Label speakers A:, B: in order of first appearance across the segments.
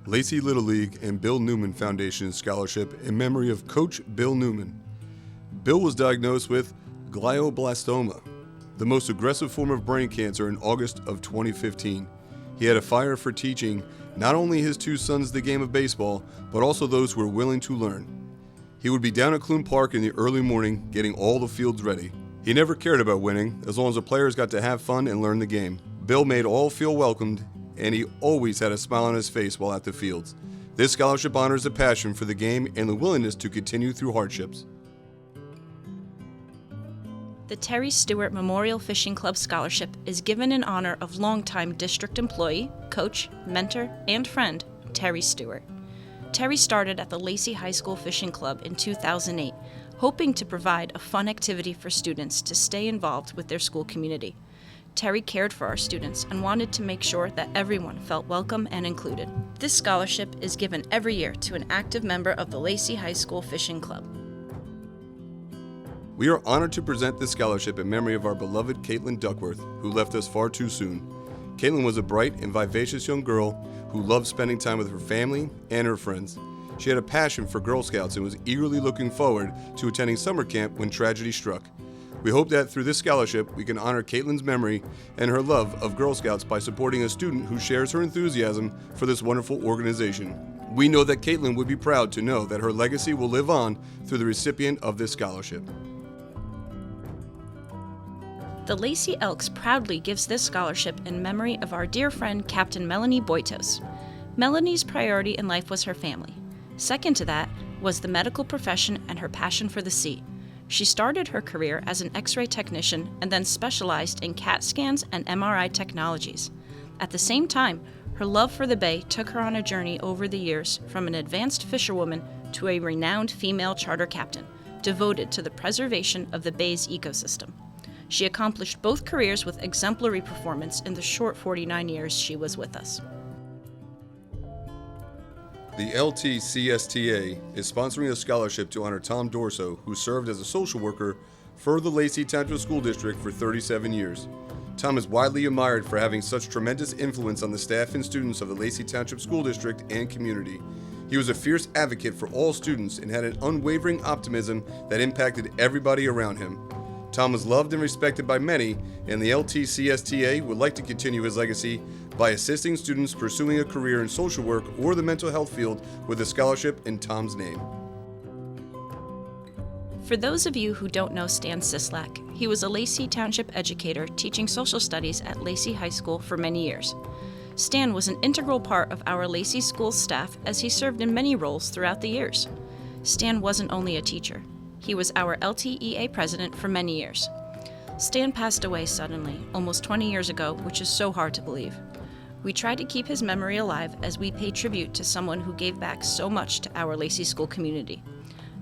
A: Lacey Little League and Bill Newman Foundation Scholarship in memory of Coach Bill Newman. Bill was diagnosed with glioblastoma, the most aggressive form of brain cancer, in August of 2015. He had a fire for teaching not only his two sons the game of baseball, but also those who were willing to learn. He would be down at Clune Park in the early morning getting all the fields ready. He never cared about winning, as long as the players got to have fun and learn the game. Bill made all feel welcomed, and he always had a smile on his face while at the fields. This scholarship honors a passion for the game and the willingness to continue through hardships.
B: The Terry Stewart Memorial Fishing Club Scholarship is given in honor of longtime district employee, coach, mentor, and friend, Terry Stewart. Terry started at the Lacey High School Fishing Club in 2008, hoping to provide a fun activity for students to stay involved with their school community. Terry cared for our students and wanted to make sure that everyone felt welcome and included. This scholarship is given every year to an active member of the Lacey High School Fishing Club.
A: We are honored to present this scholarship in memory of our beloved Caitlin Duckworth, who left us far too soon. Caitlin was a bright and vivacious young girl who loved spending time with her family and her friends. She had a passion for Girl Scouts and was eagerly looking forward to attending summer camp when tragedy struck. We hope that through this scholarship we can honor Caitlin's memory and her love of Girl Scouts by supporting a student who shares her enthusiasm for this wonderful organization. We know that Caitlin would be proud to know that her legacy will live on through the recipient of this scholarship.
B: The Lacey Elks proudly gives this scholarship in memory of our dear friend Captain Melanie Boitos. Melanie's priority in life was her family. Second to that was the medical profession and her passion for the sea. She started her career as an X-ray technician and then specialized in CAT scans and MRI technologies. At the same time, her love for the bay took her on a journey over the years from an advanced fisherwoman to a renowned female charter captain, devoted to the preservation of the bay's ecosystem. She accomplished both careers with exemplary performance in the short 49 years she was with us.
A: The LTCSTA is sponsoring a scholarship to honor Tom Dorso, who served as a social worker for the Lacey Township School District for 37 years. Tom is widely admired for having such tremendous influence on the staff and students of the Lacey Township School District and community. He was a fierce advocate for all students and had an unwavering optimism that impacted everybody around him. Tom was loved and respected by many, and the LTCSTA would like to continue his legacy by assisting students pursuing a career in social work or the mental health field with a scholarship in Tom's name.
B: For those of you who don't know Stan Sislak, he was a Lacey Township educator teaching social studies at Lacey High School for many years. Stan was an integral part of our Lacey School staff as he served in many roles throughout the years. Stan wasn't only a teacher. He was our LTEA president for many years. Stan passed away suddenly, almost 20 years ago, which is so hard to believe. We try to keep his memory alive as we pay tribute to someone who gave back so much to our Lacey school community.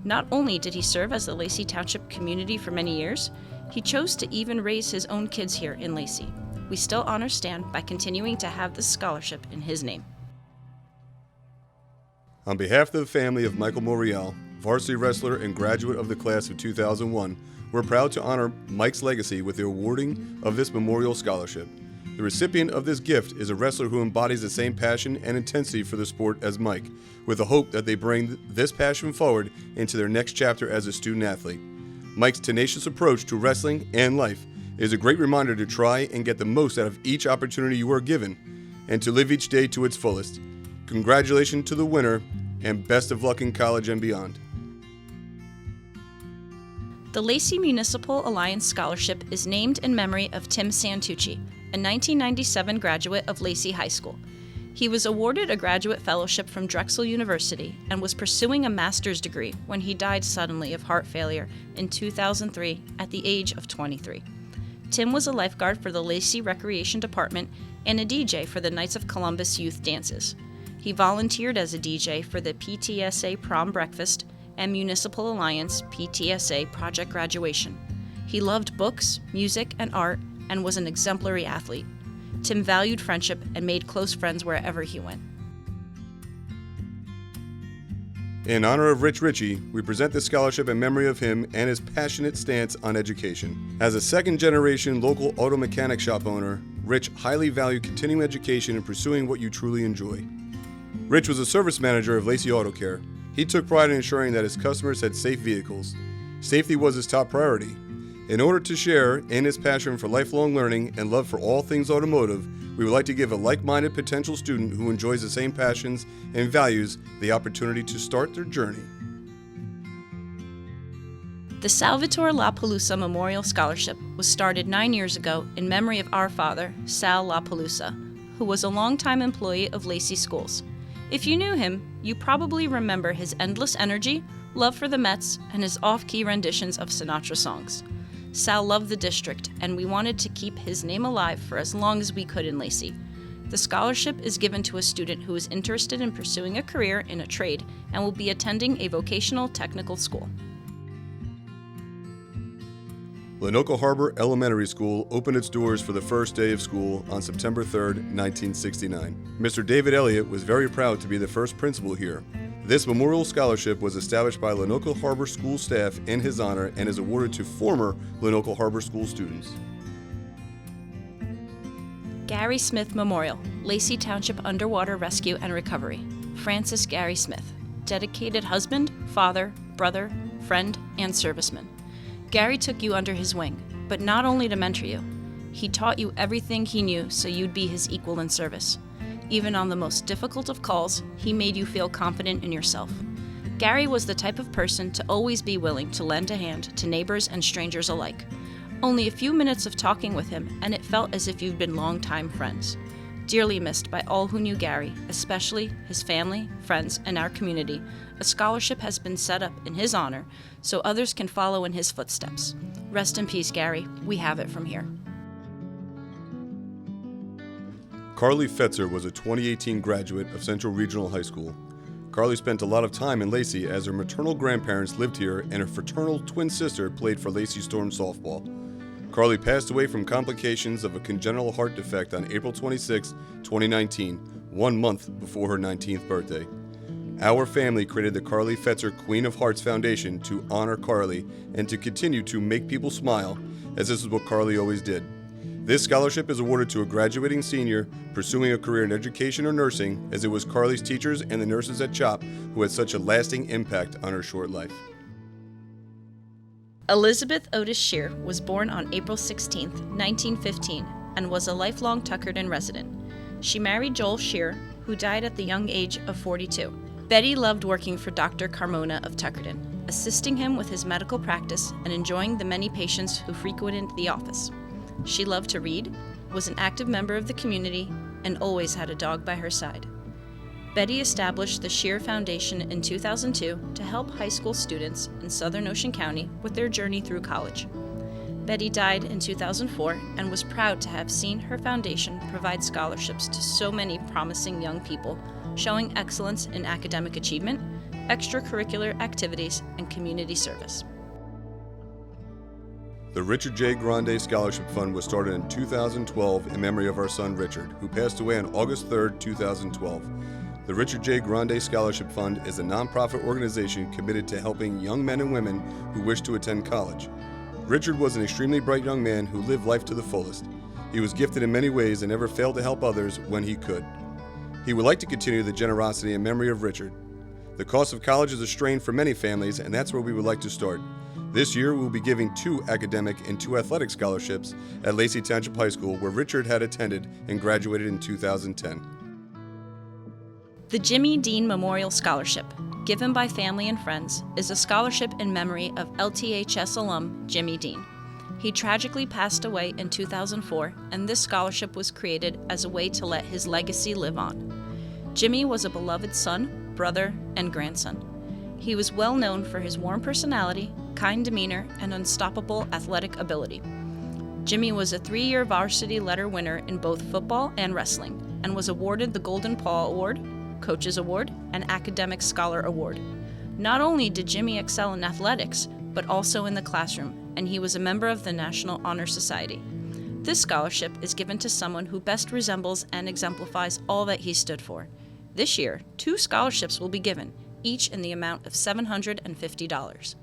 B: Not only did he serve as the Lacey Township community for many years, he chose to even raise his own kids here in Lacey. We still honor Stan by continuing to have this scholarship in his name.
A: On behalf of the family of Michael Muriel, varsity wrestler and graduate of the class of 2001, we're proud to honor Mike's legacy with the awarding of this memorial scholarship. The recipient of this gift is a wrestler who embodies the same passion and intensity for the sport as Mike, with the hope that they bring this passion forward into their next chapter as a student athlete. Mike's tenacious approach to wrestling and life is a great reminder to try and get the most out of each opportunity you are given, and to live each day to its fullest. Congratulations to the winner, and best of luck in college and beyond.
B: The Lacey Municipal Alliance Scholarship is named in memory of Tim Santucci, a 1997 graduate of Lacey High School. He was awarded a graduate fellowship from Drexel University and was pursuing a master's degree when he died suddenly of heart failure in 2003 at the age of 23. Tim was a lifeguard for the Lacey Recreation Department and a DJ for the Knights of Columbus Youth Dances. He volunteered as a DJ for the PTSA Prom Breakfast and Municipal Alliance PTSA Project Graduation. He loved books, music, and art, and was an exemplary athlete. Tim valued friendship and made close friends wherever he went.
A: In honor of Richie, we present this scholarship in memory of him and his passionate stance on education. As a second-generation local auto mechanic shop owner, Rich highly valued continuing education and pursuing what you truly enjoy. Rich was a service manager of Lacey Auto Care. He took pride in ensuring that his customers had safe vehicles. Safety was his top priority. In order to share in his passion for lifelong learning and love for all things automotive, we would like to give a like-minded potential student who enjoys the same passions and values the opportunity to start their journey.
B: The Salvatore LaPalooza Memorial Scholarship was started 9 years ago in memory of our father, Sal LaPalooza, who was a longtime employee of Lacey Schools. If you knew him, you probably remember his endless energy, love for the Mets, and his off-key renditions of Sinatra songs. Sal loved the district, and we wanted to keep his name alive for as long as we could in Lacey. The scholarship is given to a student who is interested in pursuing a career in a trade and will be attending a vocational technical school.
A: Lanoka Harbor Elementary School opened its doors for the first day of school on September 3, 1969. Mr. David Elliott was very proud to be the first principal here. This memorial scholarship was established by Lanoka Harbor School staff in his honor and is awarded to former Lanoka Harbor School students.
B: Gary Smith Memorial, Lacey Township Underwater Rescue and Recovery. Francis Gary Smith, dedicated husband, father, brother, friend, and serviceman. Gary took you under his wing, but not only to mentor you. He taught you everything he knew so you'd be his equal in service. Even on the most difficult of calls, he made you feel confident in yourself. Gary was the type of person to always be willing to lend a hand to neighbors and strangers alike. Only a few minutes of talking with him, and it felt as if you'd been longtime friends. Dearly missed by all who knew Gary, especially his family, friends, and our community, a scholarship has been set up in his honor so others can follow in his footsteps. Rest in peace, Gary. We have it from here.
A: Carly Fetzer was a 2018 graduate of Central Regional High School. Carly spent a lot of time in Lacey as her maternal grandparents lived here and her fraternal twin sister played for Lacey Storm softball. Carly passed away from complications of a congenital heart defect on April 26, 2019, 1 month before her 19th birthday. Our family created the Carly Fetzer Queen of Hearts Foundation to honor Carly and to continue to make people smile, as this is what Carly always did. This scholarship is awarded to a graduating senior pursuing a career in education or nursing, as it was Carly's teachers and the nurses at CHOP who had such a lasting impact on her short life.
B: Elizabeth Otis Shear was born on April 16, 1915, and was a lifelong Tuckerton resident. She married Joel Shear, who died at the young age of 42. Betty loved working for Dr. Carmona of Tuckerton, assisting him with his medical practice and enjoying the many patients who frequented the office. She loved to read, was an active member of the community, and always had a dog by her side. Betty established the Shear Foundation in 2002 to help high school students in Southern Ocean County with their journey through college. Betty died in 2004 and was proud to have seen her foundation provide scholarships to so many promising young people, showing excellence in academic achievement, extracurricular activities, and community service.
A: The Richard J. Grande Scholarship Fund was started in 2012 in memory of our son Richard, who passed away on August 3, 2012. The Richard J. Grande Scholarship Fund is a nonprofit organization committed to helping young men and women who wish to attend college. Richard was an extremely bright young man who lived life to the fullest. He was gifted in many ways and never failed to help others when he could. He would like to continue the generosity in memory of Richard. The cost of college is a strain for many families, and that's where we would like to start. This year, we'll be giving 2 academic and 2 athletic scholarships at Lacey Township High School, where Richard had attended and graduated in 2010.
B: The Jimmy Dean Memorial Scholarship, given by family and friends, is a scholarship in memory of LTHS alum Jimmy Dean. He tragically passed away in 2004, and this scholarship was created as a way to let his legacy live on. Jimmy was a beloved son, brother, and grandson. He was well known for his warm personality, kind demeanor, and unstoppable athletic ability. Jimmy was a 3-year varsity letter winner in both football and wrestling, and was awarded the Golden Paw Award, Coaches Award, and Academic Scholar Award. Not only did Jimmy excel in athletics, but also in the classroom, and he was a member of the National Honor Society. This scholarship is given to someone who best resembles and exemplifies all that he stood for. This year, 2 scholarships will be given, each in the amount of $750.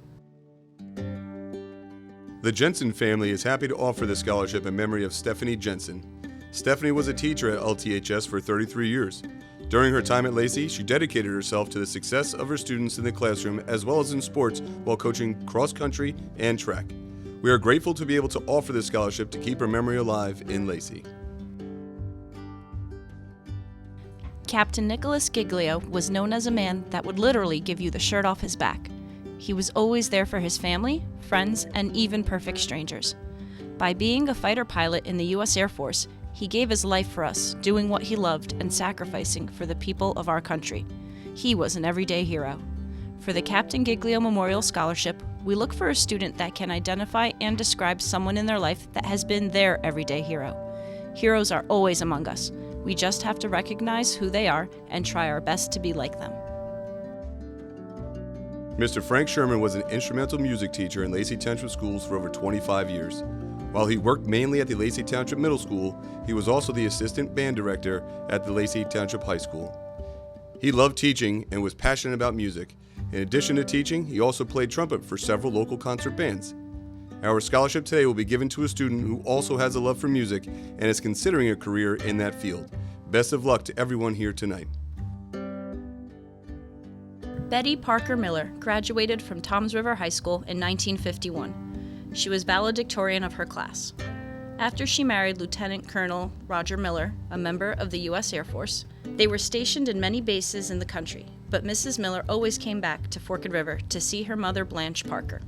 A: The Jensen family is happy to offer the scholarship in memory of Stephanie Jensen. Stephanie was a teacher at LTHS for 33 years. During her time at Lacey, she dedicated herself to the success of her students in the classroom as well as in sports while coaching cross country and track. We are grateful to be able to offer this scholarship to keep her memory alive in Lacey.
B: Captain Nicholas Giglio was known as a man that would literally give you the shirt off his back. He was always there for his family, friends, and even perfect strangers. By being a fighter pilot in the U.S. Air Force, he gave his life for us, doing what he loved and sacrificing for the people of our country. He was an everyday hero. For the Captain Giglio Memorial Scholarship, we look for a student that can identify and describe someone in their life that has been their everyday hero. Heroes are always among us. We just have to recognize who they are and try our best to be like them.
A: Mr. Frank Sherman was an instrumental music teacher in Lacey Township Schools for over 25 years. While he worked mainly at the Lacey Township Middle School, he was also the assistant band director at the Lacey Township High School. He loved teaching and was passionate about music. In addition to teaching, he also played trumpet for several local concert bands. Our scholarship today will be given to a student who also has a love for music and is considering a career in that field. Best of luck to everyone here tonight.
B: Betty Parker Miller graduated from Toms River High School in 1951. She was valedictorian of her class. After she married Lieutenant Colonel Roger Miller, a member of the U.S. Air Force, they were stationed in many bases in the country, but Mrs. Miller always came back to Forked River to see her mother Blanche Parker.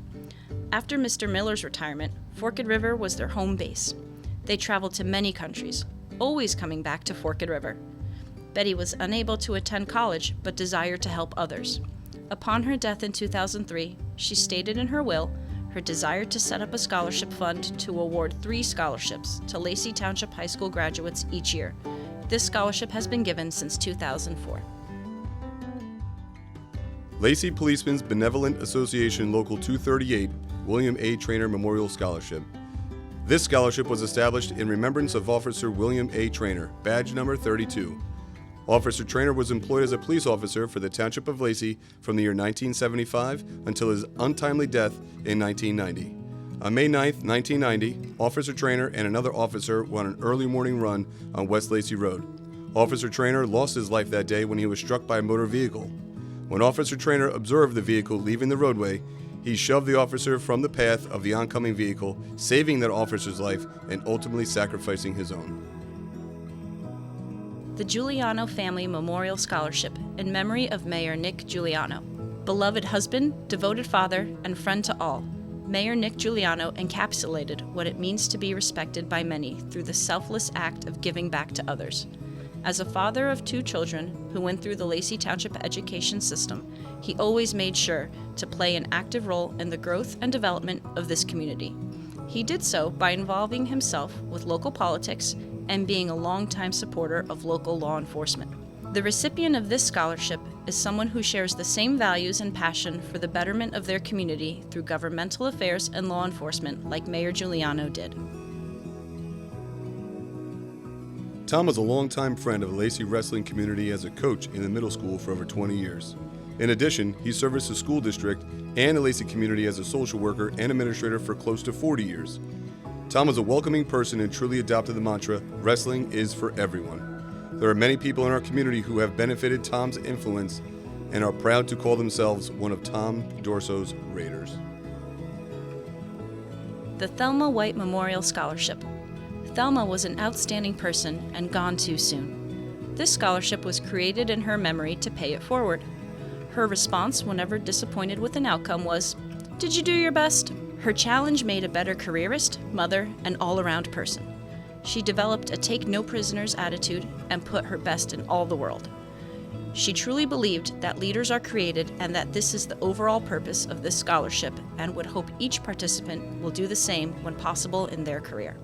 B: After Mr. Miller's retirement, Forked River was their home base. They traveled to many countries, always coming back to Forked River. Betty was unable to attend college, but desired to help others. Upon her death in 2003, she stated in her will her desire to set up a scholarship fund to award 3 scholarships to Lacey Township High School graduates each year. This scholarship has been given since 2004.
A: Lacey Policemen's Benevolent Association Local 238 William A. Traynor Memorial Scholarship. This scholarship was established in remembrance of Officer William A. Traynor, badge number 32. Officer Traynor was employed as a police officer for the Township of Lacey from the year 1975 until his untimely death in 1990. On May 9, 1990, Officer Traynor and another officer were on an early morning run on West Lacey Road. Officer Traynor lost his life that day when he was struck by a motor vehicle. When Officer Traynor observed the vehicle leaving the roadway, he shoved the officer from the path of the oncoming vehicle, saving that officer's life and ultimately sacrificing his own.
B: The Giuliano Family Memorial Scholarship in memory of Mayor Nick Giuliano. Beloved husband, devoted father, and friend to all, Mayor Nick Giuliano encapsulated what it means to be respected by many through the selfless act of giving back to others. As a father of 2 children who went through the Lacey Township education system, he always made sure to play an active role in the growth and development of this community. He did so by involving himself with local politics and being a longtime supporter of local law enforcement. The recipient of this scholarship is someone who shares the same values and passion for the betterment of their community through governmental affairs and law enforcement like Mayor Giuliano did.
A: Tom was a longtime friend of the Lacey wrestling community as a coach in the middle school for over 20 years. In addition, he serviced the school district and the Lacey community as a social worker and administrator for close to 40 years. Tom was a welcoming person and truly adopted the mantra, wrestling is for everyone. There are many people in our community who have benefited Tom's influence and are proud to call themselves one of Tom Dorso's Raiders.
B: The Thelma White Memorial Scholarship. Thelma was an outstanding person and gone too soon. This scholarship was created in her memory to pay it forward. Her response whenever disappointed with an outcome was, "Did you do your best?" Her challenge made a better careerist, mother, and all-around person. She developed a take-no-prisoners attitude and put her best in all the world. She truly believed that leaders are created and that this is the overall purpose of this scholarship and would hope each participant will do the same when possible in their career.